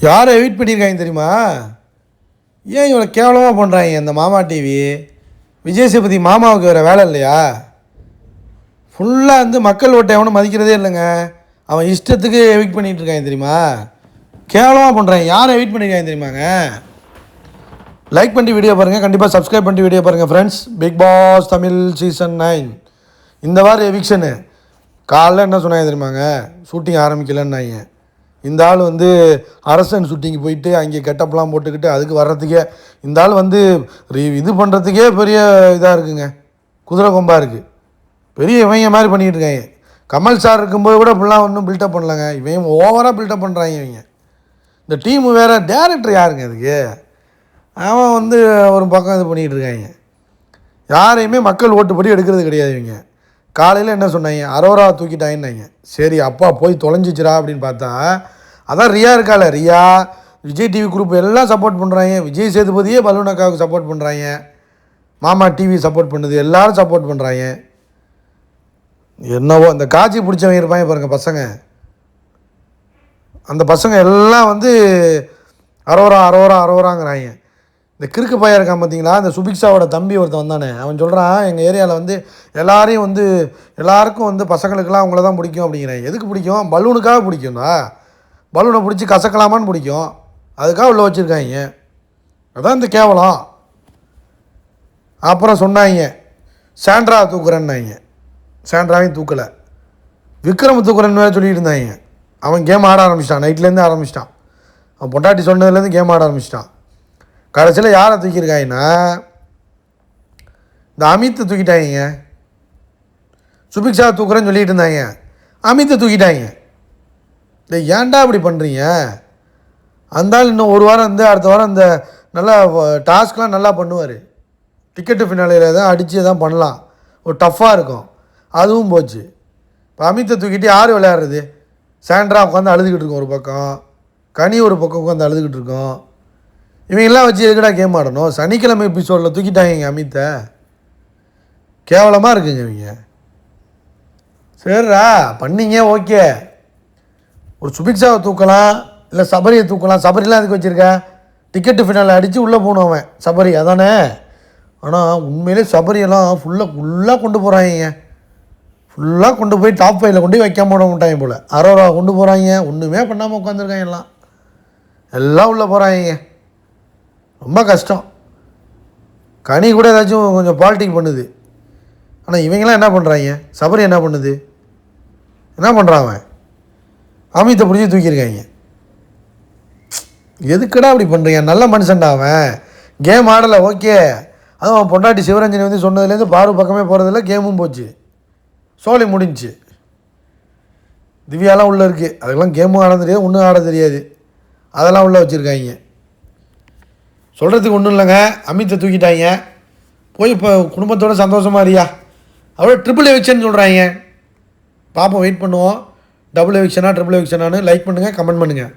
யாரை எவிட் பண்ணியிருக்காங்க தெரியுமா? ஏன் இவ்வளோ கேவலமாக பண்ணுறாங்க இந்த மாமா டிவி? விஜய் சேதுபதி மாமாவுக்கு வேறு வேலை இல்லையா? ஃபுல்லாக வந்து மக்கள் ஓட்டை எவனும் மதிக்கிறதே இல்லைங்க. அவன் இஷ்டத்துக்கு எவிட் பண்ணிகிட்டு இருக்காங்க தெரியுமா? கேவலமாக பண்ணுறாங்க. யாரை எவிட் பண்ணியிருக்காங்க தெரியுமாங்க? லைக் பண்ணிட்டு வீடியோ பாருங்கள், கண்டிப்பாக சப்ஸ்கிரைப் பண்ணிட்டு வீடியோ பாருங்கள் friends. Bigg boss Tamil season 9 இந்த வாரம் எவிக்ஷனு. காலைல என்ன சொன்னாங்க தெரியுமாங்க? ஷூட்டிங் ஆரம்பிக்கலன்னாங்க. இந்த ஆள் வந்து அரசன் ஷூட்டிங் போயிட்டு அங்கே கெட்டப்லாம் போட்டுக்கிட்டு அதுக்கு வர்றதுக்கே இந்த ஆள் வந்து இது பண்ணுறதுக்கே பெரிய இதாக இருக்குங்க, குதிரை கொம்பாக இருக்குது. பெரிய இவங்க மாதிரி பண்ணிகிட்டு இருக்காங்க. கமல் சார் இருக்கும்போது கூட இப்படிலாம் ஒன்றும் பில்டப் பண்ணலங்க. இவங்க ஓவராக பில்டப் பண்ணுறாங்க இவங்க. இந்த டீமு வேறு, டேரக்டர் யாருங்க அதுக்கு? அவன் வந்து ஒரு பக்கம் இது பண்ணிகிட்டு இருக்காங்க. யாரையுமே மக்கள் ஓட்டுப்படி எடுக்கிறது கிடையாது இவங்க. காலையில் என்ன சொன்னாங்க? அரோரா தூக்கிட்டாங்கன்னாங்க. சரி அப்பா போய் தொலைஞ்சிச்சிரா அப்படின்னு பார்த்தா அதான் ரியா இருக்கால, ரியா, விஜய் டிவி குரூப் எல்லாம் சப்போர்ட் பண்ணுறாங்க. விஜய் சேதுபதியே பலூனக்காவுக்கு சப்போர்ட் பண்ணுறாங்க. மாமா டிவி சப்போர்ட் பண்ணுது, எல்லோரும் சப்போர்ட் பண்ணுறாங்க. என்னவோ இந்த காட்சி பிடிச்சவங்க இருப்பாங்க பாருங்கள் பசங்க, அந்த பசங்க எல்லாம் வந்து அரோரா அரோரா அரோராங்கிறாங்க. இந்த கிறுக்கு பையன் இருக்கான் பார்த்தீங்களா, இந்த சுபிக்ஷாவோட தம்பி ஒருத்தன் வந்தானே, அவன் சொல்கிறான் எங்கள் ஏரியாவில் வந்து எல்லாரையும் வந்து எல்லாருக்கும் வந்து பசங்களுக்கெல்லாம் அவங்கள தான் பிடிக்கும் அப்படிங்கிறேன். எதுக்கு பிடிக்கும்? பலூனுக்காக பிடிக்கும்டா. பலூனை பிடிச்சி கசக்கலாமான்னு பிடிக்கும், அதுக்காக உள்ள வச்சுருக்காங்க. அதான் இந்த கேவலம். அப்புறம் சொன்னாங்க சாண்ட்ரா தூக்குறேன்னாங்க. சாண்ட்ராவையும் தூக்கலை, விக்ரம் தூக்குறேன்னு வேறு சொல்லிட்டு இருந்தாங்க. அவன் கேம் ஆட ஆரம்பிச்சிட்டான், நைட்லேருந்து ஆரம்பிச்சிட்டான். அவன் பொண்டாட்டி சொன்னதுலேருந்து கேம் ஆட ஆரம்பிச்சிட்டான். கடைசியில் யாரை தூக்கியிருக்காங்கன்னா இந்த அமித்தை தூக்கிட்டாங்க. சுபிக்ஷா தூக்குறேன்னு சொல்லிட்டு இருந்தாங்க, அமித்தை தூக்கிட்டாங்க. இந்த ஏன்டா இப்படி பண்ணுறீங்க? அந்தாலும் இன்னும் ஒரு வாரம் வந்து அடுத்த வாரம் இந்த நல்லா டாஸ்க்லாம் நல்லா பண்ணுவார். டிக்கெட்டு ஃபினாலையில் தான் அடித்து தான் பண்ணலாம், ஒரு டஃப்பாக இருக்கும். அதுவும் போச்சு. இப்போ அமித்தை தூக்கிட்டு யார் விளையாடுறது? சாண்ட்ரா உட்காந்து அழுதுகிட்டு இருக்கோம் ஒரு பக்கம், கனி ஒரு பக்கம் உட்காந்து அழுதுகிட்டு இருக்கோம். இவங்கெல்லாம் வச்சு எதுக்கடா கேம் ஆடணும்? சனிக்கிழமை எபிசோடில் தூக்கிட்டாங்க அமித்தை. கேவலமாக இருக்குங்க இவங்க. சரிடா பண்ணிங்க, ஓகே. ஒரு சுபிக்ஷாவை தூக்கலாம், இல்லை சபரியை தூக்கலாம். சபரிலாம் அதுக்கு வச்சுருக்க டிக்கெட்டு ஃபினாலில் அடித்து உள்ளே போகணும் அவன் சபரி, அதானே? ஆனால் உண்மையிலே சபரியெல்லாம் ஃபுல்லாக கொண்டு போகிறாங்க. ஃபுல்லாக கொண்டு போய் டாப் 5ல் கொண்டு போய் வைக்காம விட மாட்டாங்க போல். அரோரா கொண்டு போகிறாங்க, ஒன்றுமே பண்ணாமல் உட்காந்துருக்காங்க. எல்லாம் உள்ளே போகிறாங்க. ரொம்ப கஷ்டம். கனி கூட ஏதாச்சும் கொஞ்சம் பாலிட்டிக் பண்ணுது. ஆனால் இவங்கெல்லாம் என்ன பண்ணுறாங்க? சபரி என்ன பண்ணுது? என்ன பண்ணுறான் அவன்? அமித்தை பிடிச்சி தூக்கியிருக்காங்க. எதுக்கடா அப்படி பண்ணுறீங்க? நல்ல மனுஷன்டா அவன், கேம் ஆடலை, ஓகே. அதுவும் அவன் பொண்டாட்டி சிவரஞ்சனி வந்து சொன்னதுலேருந்து பாரு பக்கமே போகிறதில்ல, கேமும் போச்சு, சோழி முடிஞ்சிச்சு. திவ்யாலாம் உள்ளே இருக்குது, அதுக்கெல்லாம் கேமும் ஆட தெரியாது, ஒன்றும் ஆட தெரியாது, அதெல்லாம் உள்ளே வச்சுருக்காங்க. சொல்கிறதுக்கு ஒன்றும் இல்லைங்க. அமித்தை தூக்கிட்டாங்க, போய் இப்போ குடும்பத்தோடு சந்தோஷமாக இருக்கியா? அவ்வளோ ட்ரிபிள் எவிக்ஷன் சொல்கிறாங்க. பார்ப்போம், வெயிட் பண்ணுவோம். டபுள் எவிக்ஷனா ட்ரிபிள் எவிக்ஷனானு லைக் பண்ணுங்கள், கமெண்ட் பண்ணுங்கள்.